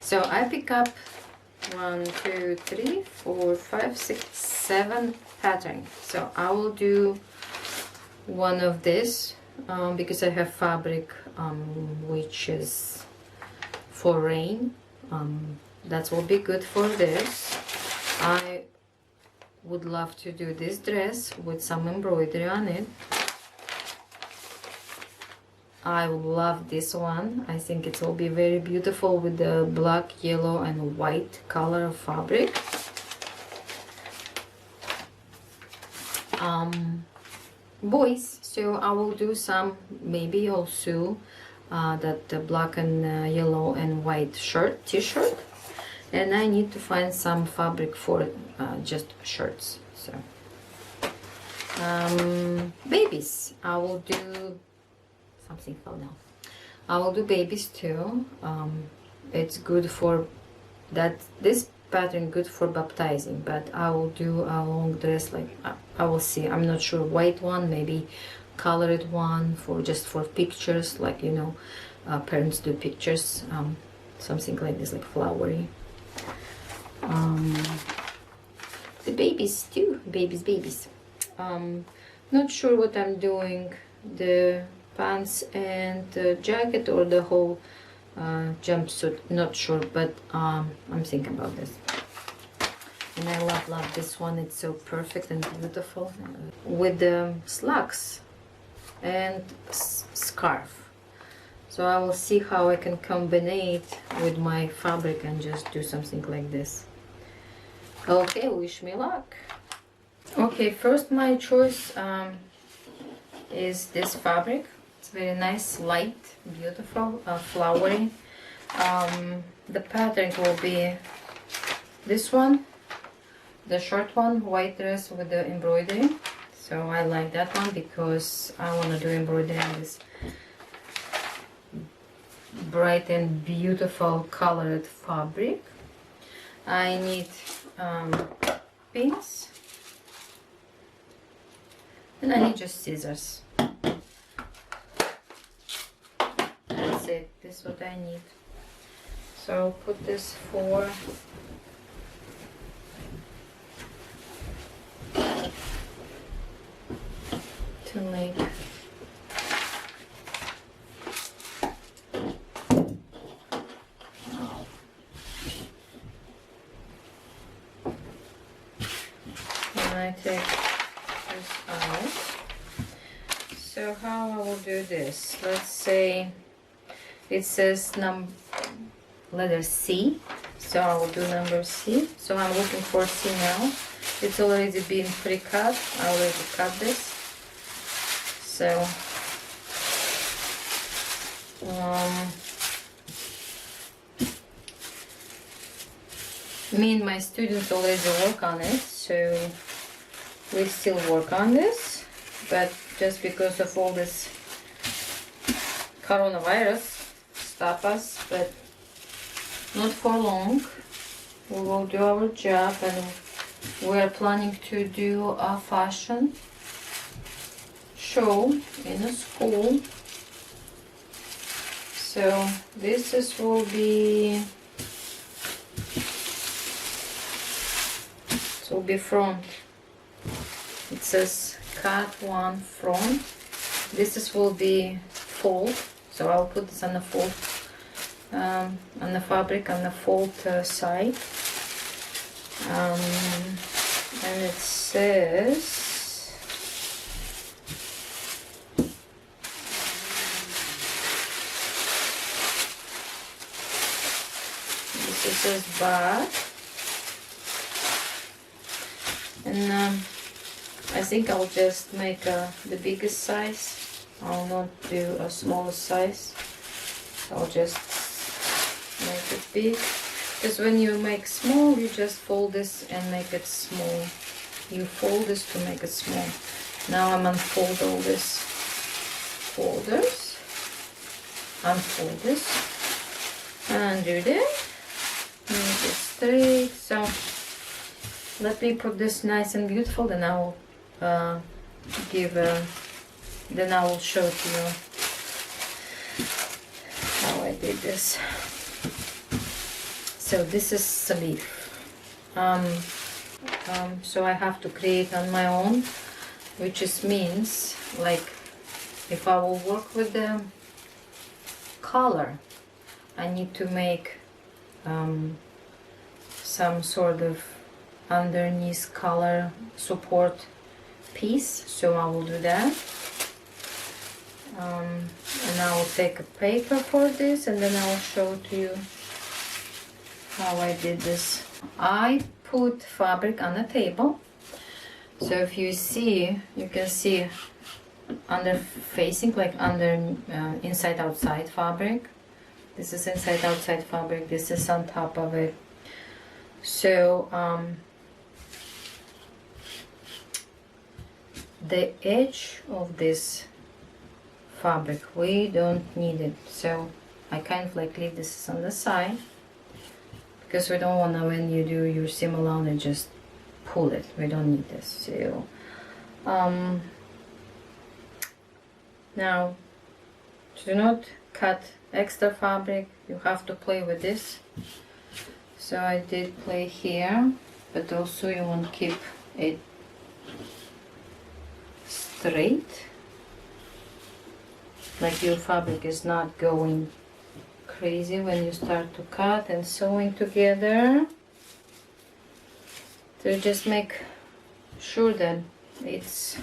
So I pick up 1, 2, 3, 4, 5, 6, 7 pattern. So I will do one of this because I have fabric which is for rain. That will be good for this. I would love to do this dress with some embroidery on it. I love this one. I think it will be very beautiful with the black, yellow and white color of fabric. Boys, so I will do some, maybe also that black and yellow and white shirt, t-shirt, and I need to find some fabric for just shirts. So babies, I will do something fell now. I will do babies too. It's good for that, this pattern good for baptizing, but I will do a long dress, like I will see, I'm not sure, white one, maybe colored one for just for pictures, like, you know, parents do pictures, something like this, like flowery. The babies too, babies. Not sure what I'm doing, the pants and the jacket or the whole jumpsuit, not sure, but I'm thinking about this. And I love this one. It's so perfect and beautiful with the slacks and scarf. So I will see how I can combine it with my fabric and just do something like this. Okay, wish me luck. Okay, first my choice is this fabric. It's very nice, light, beautiful, flowery. The pattern will be this one, the short one, white dress with the embroidery. So I like that one because I want to do embroidery on this bright and beautiful colored fabric. I need pins, and I need just scissors. That's it. This is what I need. So I'll put this for to make I take this out. So how I will do this? Let's say it says letter C, so I will do number C. So I'm looking for C now. It's already been pre-cut. I already cut this. So me and my students already work on it, so we still work on this, but just because of all this coronavirus stop us, but not for long. We will do our job, and we are planning to do a fashion show in a school. So this will be front. It says cut one front. This will be fold, so I'll put this on the fold, on the fabric on the fold side, and it says this is back, and I think I'll just make the biggest size. I'll not do a smaller size. I'll just make it big. Because when you make small, you just fold this and make it small. You fold this to make it small. Now I'm unfold all this folders. Unfold this. Undo that. Make it straight. So let me put this nice and beautiful, then I will then I will show to you how I did this. So this is sleeve. So I have to create on my own, which is means like if I will work with the color, I need to make some sort of underneath color support piece, so I will do that. And I will take a paper for this, and then I will show to you how I did this. I put fabric on the table, so if you see, you can see under facing, like under inside outside fabric. This is inside outside fabric, this is on top of it. So the edge of this fabric, we don't need it, so I kind of like leave this on the side, because we don't want to, when you do your seam along, and just pull it. We don't need this. So now, do not cut extra fabric, you have to play with this. So I did play here, but also you want to keep it straight, like your fabric is not going crazy when you start to cut and sewing together. So just make sure that it's,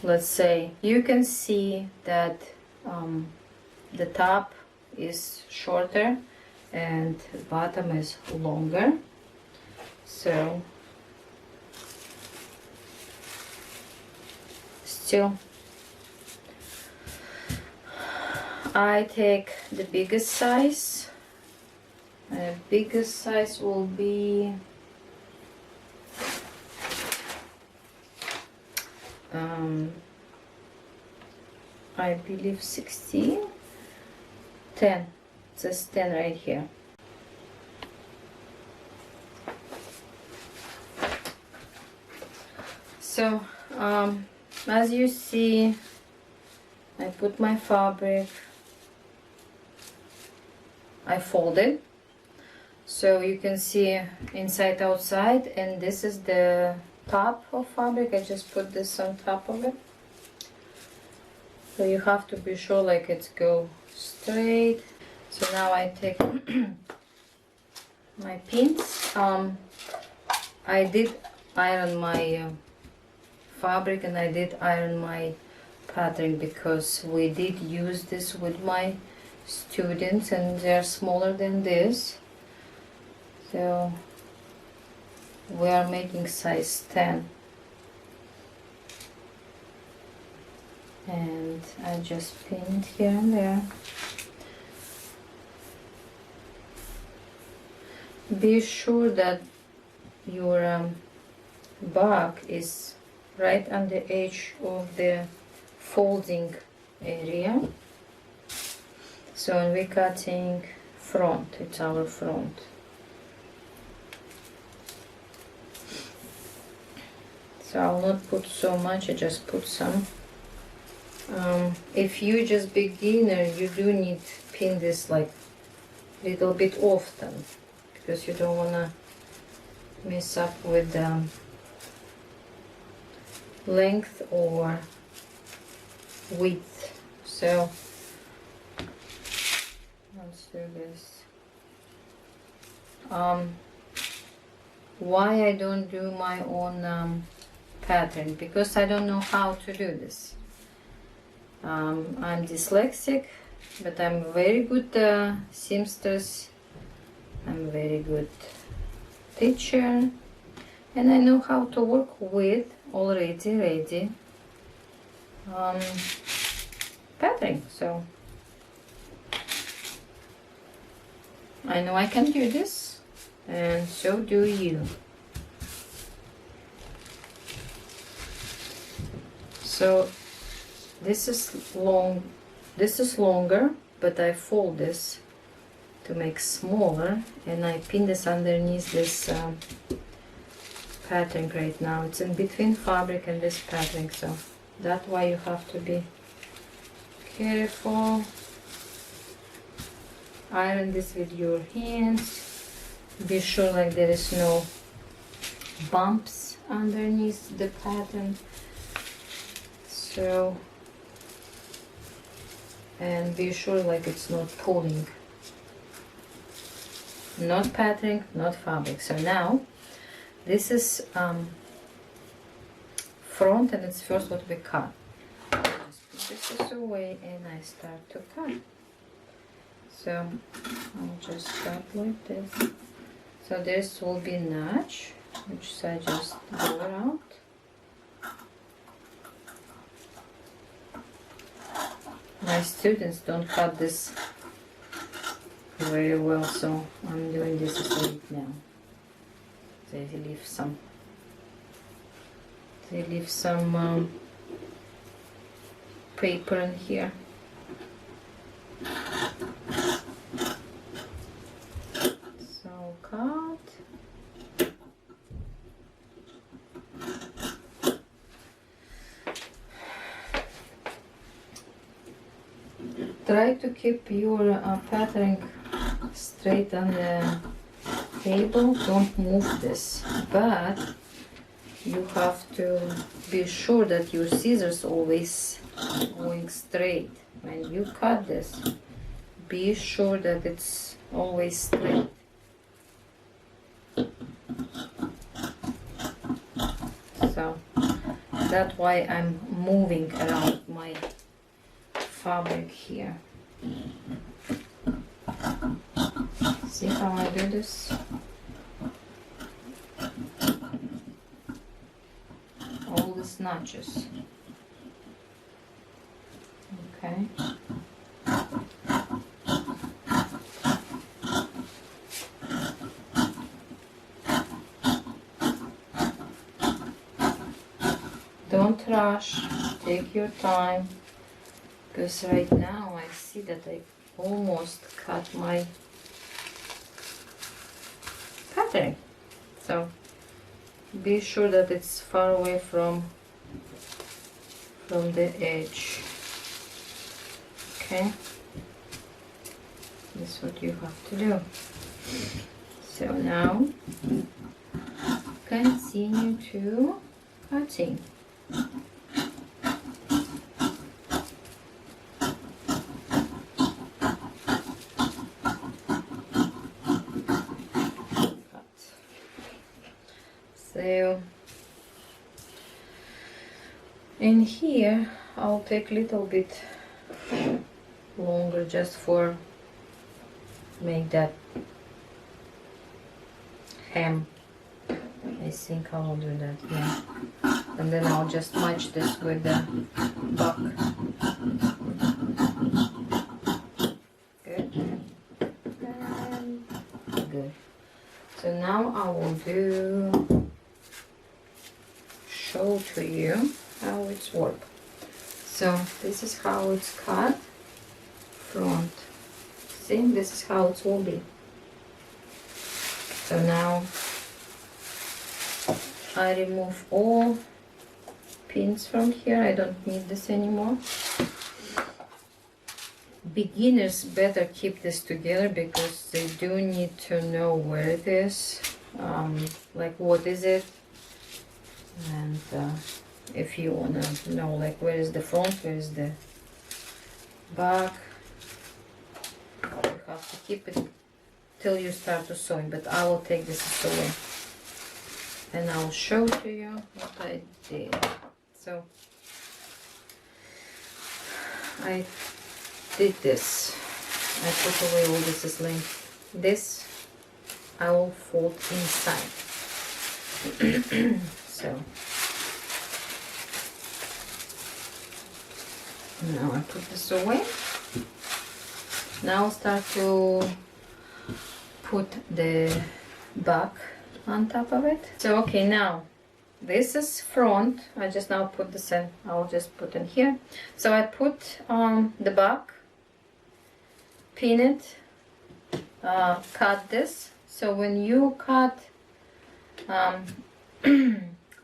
let's say, you can see that the top is shorter and the bottom is longer. So still, I take the biggest size. Biggest size will be I believe 16, 10. It says 10 right here. So as you see, I put my fabric, I fold it, so you can see inside outside, and this is the top of fabric. I just put this on top of it, so you have to be sure like it's go straight. So now I take my pins. I did iron my fabric, and I did iron my pattern, because we did use this with my students, and they're smaller than this, so we are making size 10, and I just pinned here and there. Be sure that your back is right on the edge of the folding area. So when we're cutting front, it's our front. So I'll not put so much, I just put some. If you just beginner, you do need to pin this like little bit often, because you don't want to mess up with the length or width. So let's do this. Why I don't do my own pattern? Because I don't know how to do this. I'm dyslexic, but I'm very good seamstress. I'm a very good teacher, and I know how to work with already ready pattern. So I know I can do this, and so do you. So this is long, this is longer, but I fold this to make smaller, and I pin this underneath this pattern right now. It's in between fabric and this pattern, so that's why you have to be careful. iron this with your hands. Be sure like there is no bumps underneath the pattern. So, and be sure like it's not pulling. Not patterning, not fabric. So now this is front, and it's first what we cut. Just put this away and I start to cut. So I'll just cut like this. So this will be notch, which I just go around. My students don't cut this very well, so I'm doing this right now. They leave some paper in here. So cut. Try to keep your patterning straight on the table. Don't move this, but you have to be sure that your scissors always going straight. When you cut this, be sure that it's always straight. So that's why I'm moving around my fabric here. See how I do this? All the notches. Okay. Don't rush, take your time, because right now I see that I almost cut my pattern. So be sure that it's far away from the edge. Okay, that's what you have to do. So now continue to cutting. So in here I'll take a little bit longer just for make that hem. I think I will do that, yeah. And then I'll just match this with the back. Good. And good. So now I will show to you how it's worked. So this is how it's cut front. See, this is how it will be. So now I remove all pins from here. I don't need this anymore. Beginners better keep this together because they do need to know where it is, like what is it, and if you want to know like where is the front, where is the back, you have to keep it till you start to sewing. But I will take this away and I'll show to you what I did. So I did this. I put away all this length. This I will fold inside. So now I put this away. Now I'll start to put the back on top of it. So okay, now this is front. I just now put this in. I'll just put in here. So I put the back, pin it, cut this. So when you cut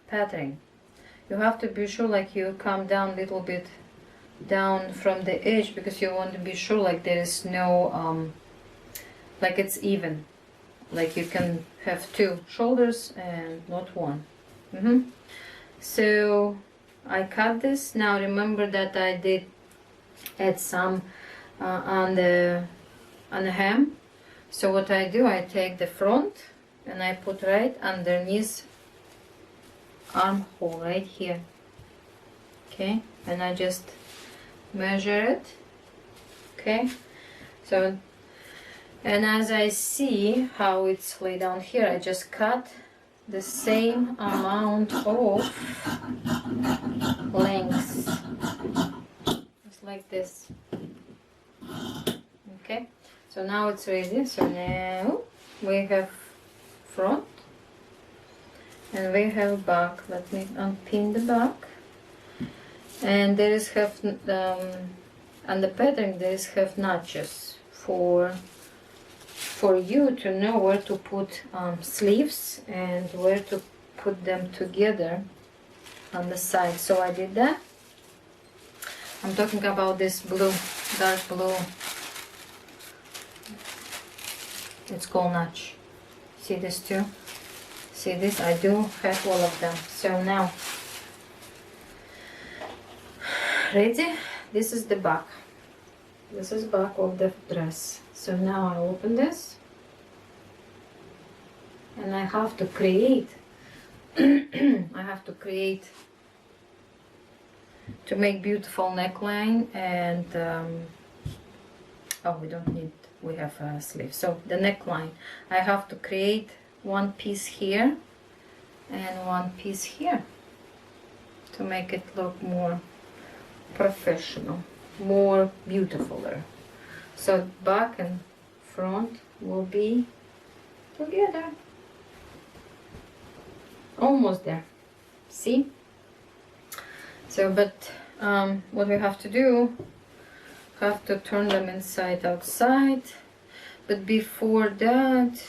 patterning, you have to be sure like you come down a little bit down from the edge, because you want to be sure like there is no like it's even, like you can have 2 shoulders and not 1. So I cut this. Now remember that I did add some on the hem. So what I do, I take the front and I put right underneath armhole right here. Okay, and I just measure it. Okay, so, and as I see how it's laid down here, I just cut the same amount of lengths, just like this. Okay, so now it's ready. So now we have front and we have back. Let me unpin the back. And there is on the pattern there is have notches for you to know where to put sleeves and where to put them together on the side. So I did that. I'm talking about this blue, dark blue. It's called notch. See this too? See this? I do have all of them. So now, ready? This is the back. This is back of the dress. So now I open this and I have to create to make beautiful neckline and oh, we don't need, we have a sleeve. So the neckline, I have to create one piece here and one piece here to make it look more professional, more beautifuler. So back and front will be together. Almost there. See? So, but what we have to do, have to turn them inside outside. But before that,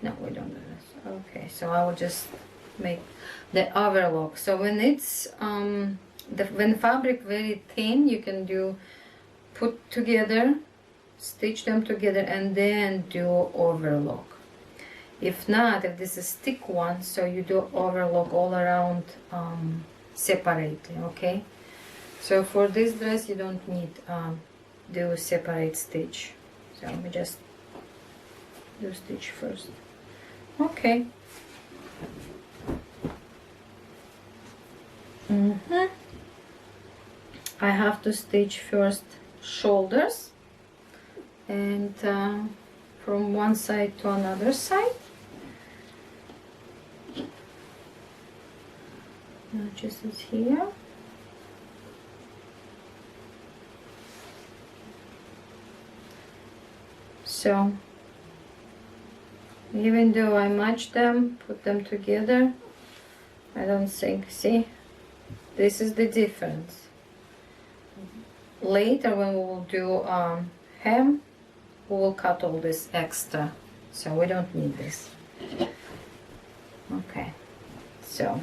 no, we don't do this. Okay, so I will just make the overlock. So when it's when fabric very thin, you can do put together, stitch them together, and then do overlock. If not, if this is thick one, so you do overlock all around separately. Okay, so for this dress you don't need do separate stitch, so we just do stitch first. Okay. I have to stitch first shoulders and from one side to another side. Notches is here. So even though I match them, put them together, I don't think, see, this is the difference. Later when we will do hem, we will cut all this extra, so we don't need this. Okay, so